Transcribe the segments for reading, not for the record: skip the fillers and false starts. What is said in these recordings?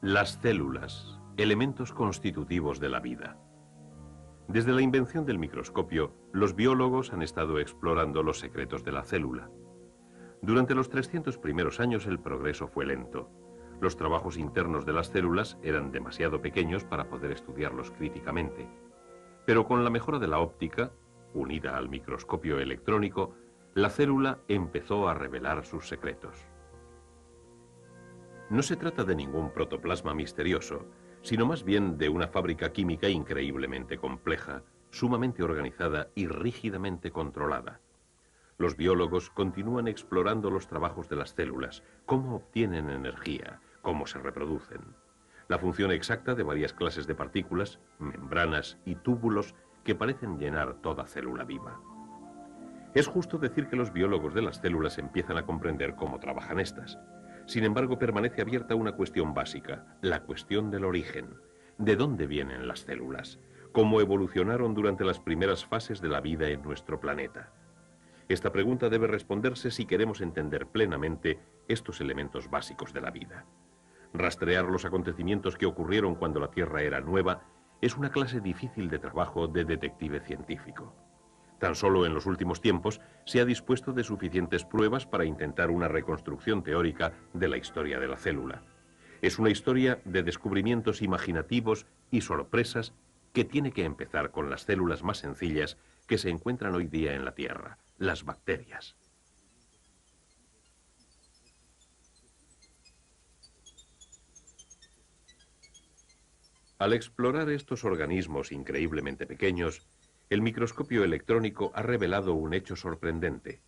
Las células, elementos constitutivos de la vida. Desde la invención del microscopio, los biólogos han estado explorando los secretos de la célula. Durante los 300 primeros años el progreso fue lento. Los trabajos internos de las células eran demasiado pequeños para poder estudiarlos críticamente. Pero con la mejora de la óptica, unida al microscopio electrónico, la célula empezó a revelar sus secretos. No se trata de ningún protoplasma misterioso, sino más bien de una fábrica química increíblemente compleja, sumamente organizada y rígidamente controlada. Los biólogos continúan explorando los trabajos de las células, cómo obtienen energía, cómo se reproducen, la función exacta de varias clases de partículas, membranas y túbulos que parecen llenar toda célula viva. Es justo decir que los biólogos de las células empiezan a comprender cómo trabajan estas. Sin embargo, permanece abierta una cuestión básica, la cuestión del origen. ¿De dónde vienen las células? ¿Cómo evolucionaron durante las primeras fases de la vida en nuestro planeta? Esta pregunta debe responderse si queremos entender plenamente estos elementos básicos de la vida. Rastrear los acontecimientos que ocurrieron cuando la Tierra era nueva es una clase difícil de trabajo de detective científico. Tan solo en los últimos tiempos se ha dispuesto de suficientes pruebas para intentar una reconstrucción teórica de la historia de la célula. Es una historia de descubrimientos imaginativos y sorpresas que tiene que empezar con las células más sencillas que se encuentran hoy día en la Tierra, las bacterias. Al explorar estos organismos increíblemente pequeños, el microscopio electrónico ha revelado un hecho sorprendente.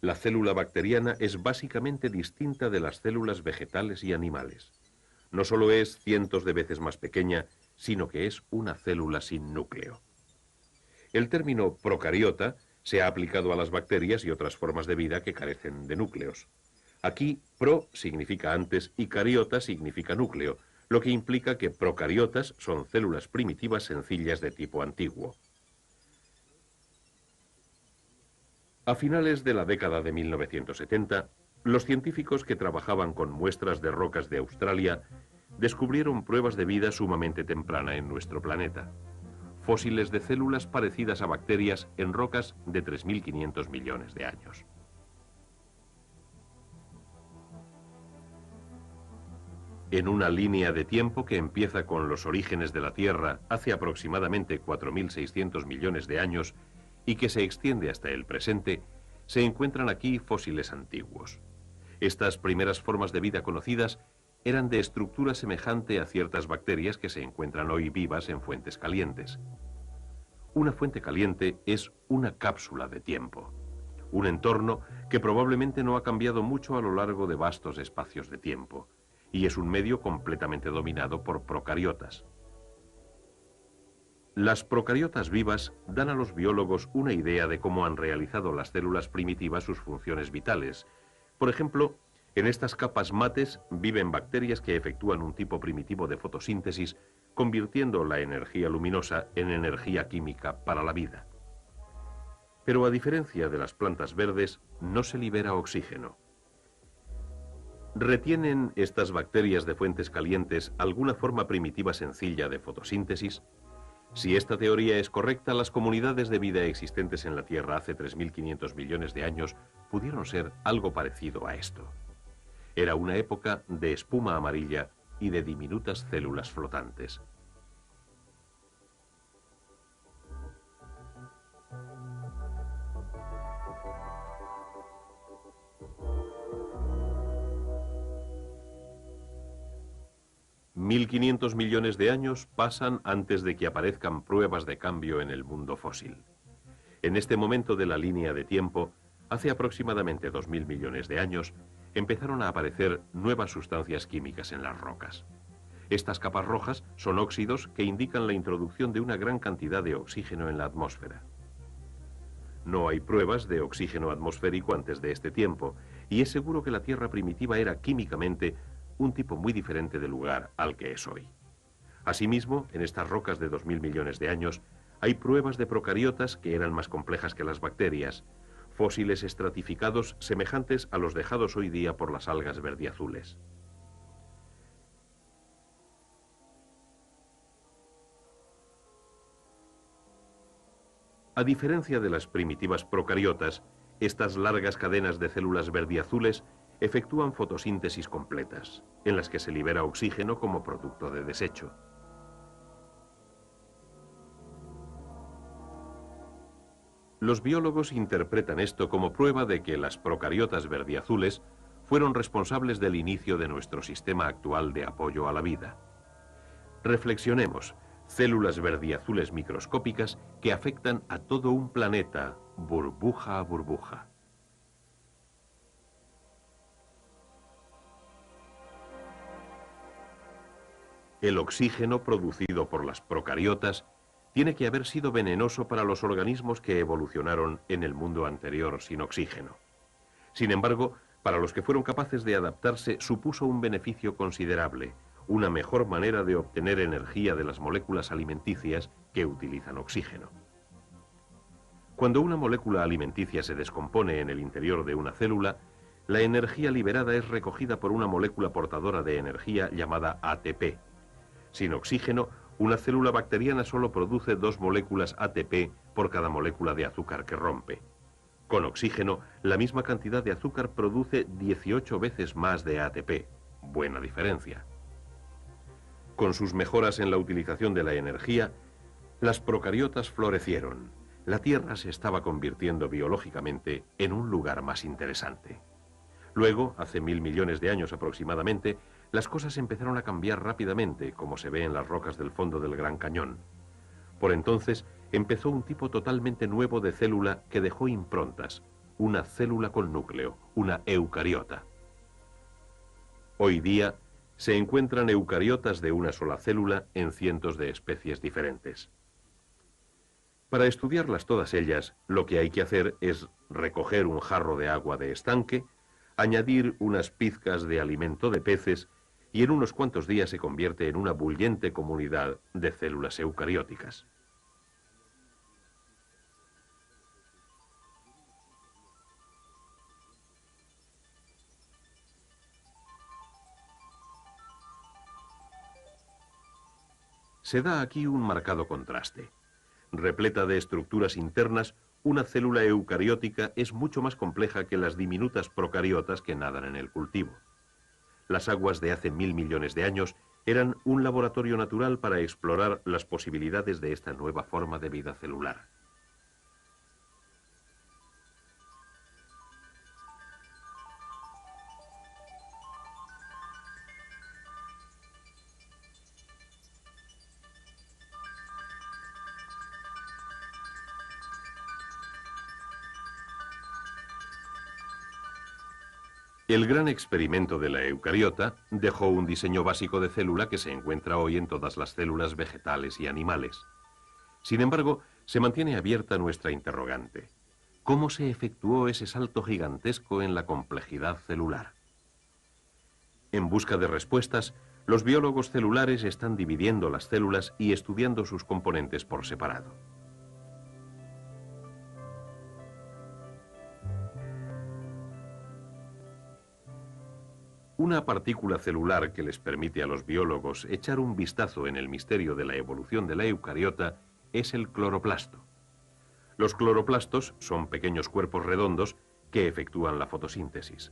La célula bacteriana es básicamente distinta de las células vegetales y animales. No solo es cientos de veces más pequeña, sino que es una célula sin núcleo. El término procariota se ha aplicado a las bacterias y otras formas de vida que carecen de núcleos. Aquí, pro significa antes y cariota significa núcleo, lo que implica que procariotas son células primitivas sencillas de tipo antiguo. A finales de la década de 1970, los científicos que trabajaban con muestras de rocas de Australia descubrieron pruebas de vida sumamente temprana en nuestro planeta. Fósiles de células parecidas a bacterias en rocas de 3.500 millones de años. En una línea de tiempo que empieza con los orígenes de la Tierra hace aproximadamente 4.600 millones de años y que se extiende hasta el presente, se encuentran aquí fósiles antiguos. Estas primeras formas de vida conocidas eran de estructura semejante a ciertas bacterias que se encuentran hoy vivas en fuentes calientes. Una fuente caliente es una cápsula de tiempo, un entorno que probablemente no ha cambiado mucho a lo largo de vastos espacios de tiempo, y es un medio completamente dominado por procariotas. Las procariotas vivas dan a los biólogos una idea de cómo han realizado las células primitivas sus funciones vitales. Por ejemplo, en estas capas mates viven bacterias que efectúan un tipo primitivo de fotosíntesis, convirtiendo la energía luminosa en energía química para la vida. Pero a diferencia de las plantas verdes, no se libera oxígeno. ¿Retienen estas bacterias de fuentes calientes alguna forma primitiva sencilla de fotosíntesis? Si esta teoría es correcta, las comunidades de vida existentes en la Tierra hace 3.500 millones de años pudieron ser algo parecido a esto. Era una época de espuma amarilla y de diminutas células flotantes. $1.500 millones de años pasan antes de que aparezcan pruebas de cambio en el mundo fósil. En este momento de la línea de tiempo, hace aproximadamente 2.000 millones de años, empezaron a aparecer nuevas sustancias químicas en las rocas. Estas capas rojas son óxidos que indican la introducción de una gran cantidad de oxígeno en la atmósfera. No hay pruebas de oxígeno atmosférico antes de este tiempo, y es seguro que la Tierra primitiva era químicamente un tipo muy diferente de lugar al que es hoy. Asimismo, en estas rocas de 2.000 millones de años, hay pruebas de procariotas que eran más complejas que las bacterias, fósiles estratificados semejantes a los dejados hoy día por las algas verdiazules. A diferencia de las primitivas procariotas, estas largas cadenas de células verdiazules efectúan fotosíntesis completas, en las que se libera oxígeno como producto de desecho. Los biólogos interpretan esto como prueba de que las procariotas verdiazules fueron responsables del inicio de nuestro sistema actual de apoyo a la vida. Reflexionemos, células verdiazules microscópicas que afectan a todo un planeta, burbuja a burbuja. El oxígeno producido por las procariotas tiene que haber sido venenoso para los organismos que evolucionaron en el mundo anterior sin oxígeno. Sin embargo, para los que fueron capaces de adaptarse supuso un beneficio considerable, una mejor manera de obtener energía de las moléculas alimenticias que utilizan oxígeno. Cuando una molécula alimenticia se descompone en el interior de una célula, la energía liberada es recogida por una molécula portadora de energía llamada ATP. Sin oxígeno, una célula bacteriana solo produce 2 moléculas ATP por cada molécula de azúcar que rompe. Con oxígeno, la misma cantidad de azúcar produce 18 veces más de ATP. Buena diferencia. Con sus mejoras en la utilización de la energía, las procariotas florecieron. La Tierra se estaba convirtiendo biológicamente en un lugar más interesante. Luego, hace 1000 millones de años aproximadamente, las cosas empezaron a cambiar rápidamente, como se ve en las rocas del fondo del Gran Cañón. Por entonces, empezó un tipo totalmente nuevo de célula que dejó improntas, una célula con núcleo, una eucariota. Hoy día, se encuentran eucariotas de una sola célula en cientos de especies diferentes. Para estudiarlas todas ellas, lo que hay que hacer es recoger un jarro de agua de estanque, añadir unas pizcas de alimento de peces y en unos cuantos días se convierte en una bullente comunidad de células eucarióticas. Se da aquí un marcado contraste. Repleta de estructuras internas, una célula eucariótica es mucho más compleja que las diminutas procariotas que nadan en el cultivo. Las aguas de hace 1000 millones de años eran un laboratorio natural para explorar las posibilidades de esta nueva forma de vida celular. El gran experimento de la eucariota dejó un diseño básico de célula que se encuentra hoy en todas las células vegetales y animales. Sin embargo, se mantiene abierta nuestra interrogante. ¿Cómo se efectuó ese salto gigantesco en la complejidad celular? En busca de respuestas, los biólogos celulares están dividiendo las células y estudiando sus componentes por separado. Una partícula celular que les permite a los biólogos echar un vistazo en el misterio de la evolución de la eucariota es el cloroplasto. Los cloroplastos son pequeños cuerpos redondos que efectúan la fotosíntesis.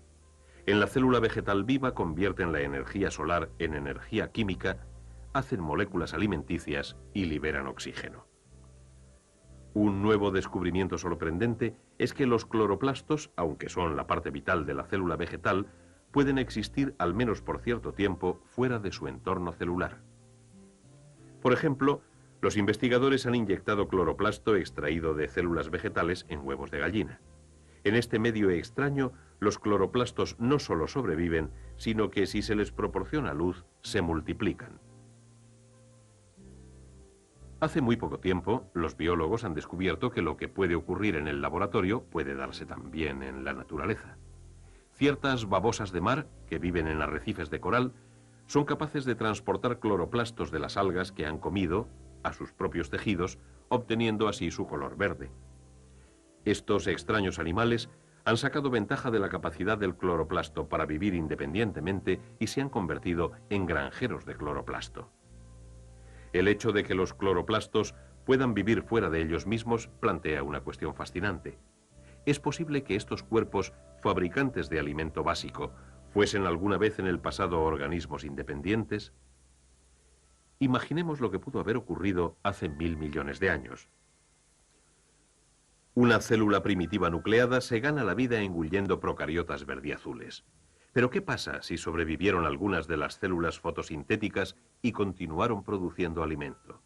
En la célula vegetal viva convierten la energía solar en energía química, hacen moléculas alimenticias y liberan oxígeno. Un nuevo descubrimiento sorprendente es que los cloroplastos, aunque son la parte vital de la célula vegetal, pueden existir al menos por cierto tiempo fuera de su entorno celular. Por ejemplo, los investigadores han inyectado cloroplasto extraído de células vegetales en huevos de gallina. En este medio extraño, los cloroplastos no solo sobreviven, sino que si se les proporciona luz, se multiplican. Hace muy poco tiempo, los biólogos han descubierto que lo que puede ocurrir en el laboratorio puede darse también en la naturaleza. Ciertas babosas de mar, que viven en arrecifes de coral, son capaces de transportar cloroplastos de las algas que han comido a sus propios tejidos, obteniendo así su color verde. Estos extraños animales han sacado ventaja de la capacidad del cloroplasto para vivir independientemente y se han convertido en granjeros de cloroplasto. El hecho de que los cloroplastos puedan vivir fuera de ellos mismos plantea una cuestión fascinante. ¿Es posible que estos cuerpos, fabricantes de alimento básico, fuesen alguna vez en el pasado organismos independientes? Imaginemos lo que pudo haber ocurrido hace 1000 millones de años. Una célula primitiva nucleada se gana la vida engullendo procariotas verdiazules. Pero ¿qué pasa si sobrevivieron algunas de las células fotosintéticas y continuaron produciendo alimento?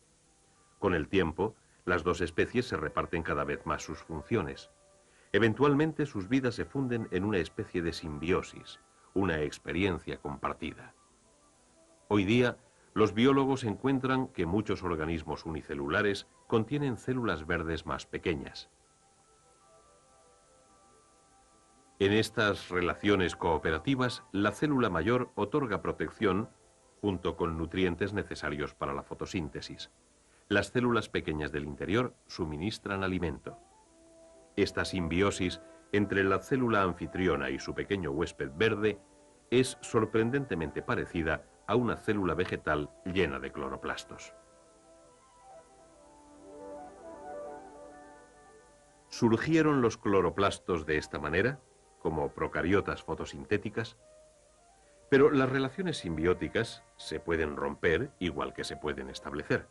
Con el tiempo, las dos especies se reparten cada vez más sus funciones. Eventualmente sus vidas se funden en una especie de simbiosis, una experiencia compartida. Hoy día, los biólogos encuentran que muchos organismos unicelulares contienen células verdes más pequeñas. En estas relaciones cooperativas, la célula mayor otorga protección junto con nutrientes necesarios para la fotosíntesis. Las células pequeñas del interior suministran alimento. Esta simbiosis entre la célula anfitriona y su pequeño huésped verde es sorprendentemente parecida a una célula vegetal llena de cloroplastos. ¿Surgieron los cloroplastos de esta manera, como procariotas fotosintéticas? Pero las relaciones simbióticas se pueden romper igual que se pueden establecer.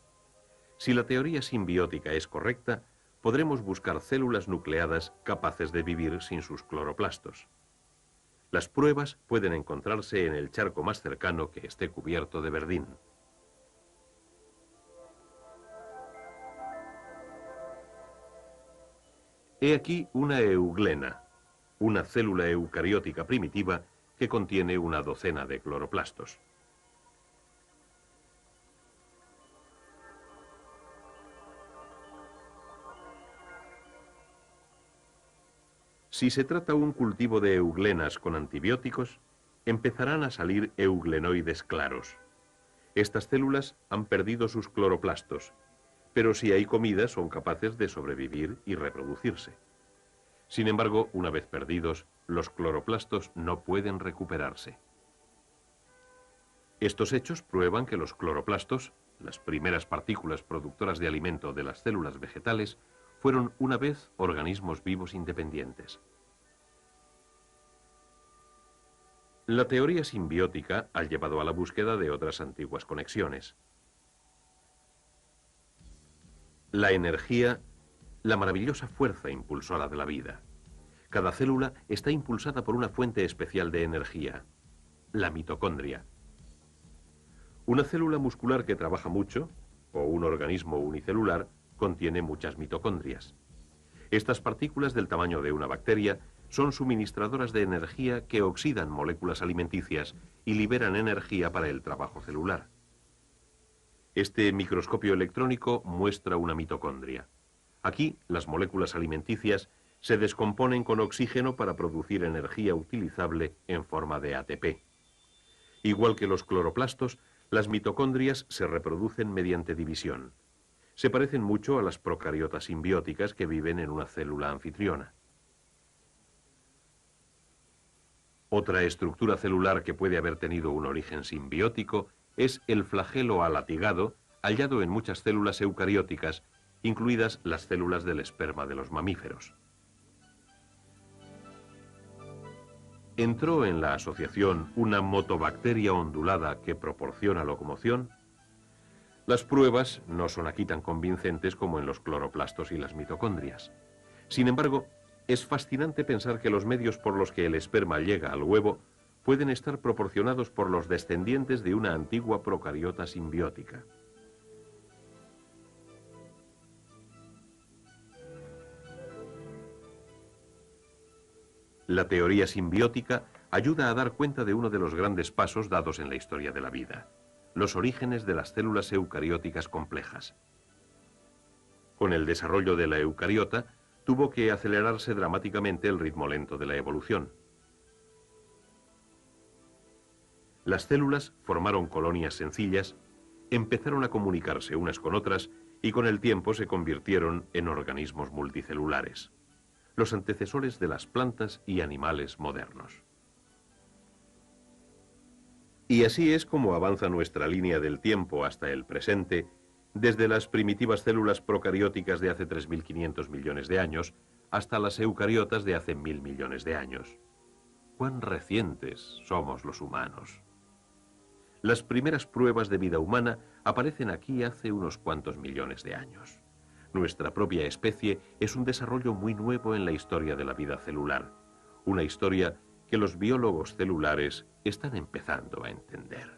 Si la teoría simbiótica es correcta, podremos buscar células nucleadas capaces de vivir sin sus cloroplastos. Las pruebas pueden encontrarse en el charco más cercano que esté cubierto de verdín. He aquí una euglena, una célula eucariótica primitiva que contiene una docena de cloroplastos. Si se trata un cultivo de euglenas con antibióticos, empezarán a salir euglenoides claros. Estas células han perdido sus cloroplastos, pero si hay comida son capaces de sobrevivir y reproducirse. Sin embargo, una vez perdidos, los cloroplastos no pueden recuperarse. Estos hechos prueban que los cloroplastos, las primeras partículas productoras de alimento de las células vegetales, fueron una vez organismos vivos independientes. La teoría simbiótica ha llevado a la búsqueda de otras antiguas conexiones. La energía, la maravillosa fuerza impulsora de la vida. Cada célula está impulsada por una fuente especial de energía, la mitocondria. Una célula muscular que trabaja mucho, o un organismo unicelular, contiene muchas mitocondrias. Estas partículas del tamaño de una bacteria son suministradoras de energía que oxidan moléculas alimenticias y liberan energía para el trabajo celular. Este microscopio electrónico muestra una mitocondria. Aquí, las moléculas alimenticias se descomponen con oxígeno para producir energía utilizable en forma de ATP. Igual que los cloroplastos, las mitocondrias se reproducen mediante división. Se parecen mucho a las procariotas simbióticas que viven en una célula anfitriona. Otra estructura celular que puede haber tenido un origen simbiótico es el flagelo alatigado, hallado en muchas células eucarióticas, incluidas las células del esperma de los mamíferos. ¿Entró en la asociación una motobacteria ondulada que proporciona locomoción? Las pruebas no son aquí tan convincentes como en los cloroplastos y las mitocondrias. Sin embargo, es fascinante pensar que los medios por los que el esperma llega al huevo pueden estar proporcionados por los descendientes de una antigua procariota simbiótica. La teoría simbiótica ayuda a dar cuenta de uno de los grandes pasos dados en la historia de la vida: los orígenes de las células eucarióticas complejas. Con el desarrollo de la eucariota, tuvo que acelerarse dramáticamente el ritmo lento de la evolución. Las células formaron colonias sencillas, empezaron a comunicarse unas con otras y con el tiempo se convirtieron en organismos multicelulares, los antecesores de las plantas y animales modernos. Y así es como avanza nuestra línea del tiempo hasta el presente, Desde las primitivas células procarióticas de hace 3.500 millones de años hasta las eucariotas de hace 1.000 millones de años. ¿Cuán recientes somos los humanos? Las primeras pruebas de vida humana aparecen aquí hace unos cuantos millones de años. Nuestra propia especie es un desarrollo muy nuevo en la historia de la vida celular, una historia que los biólogos celulares están empezando a entender.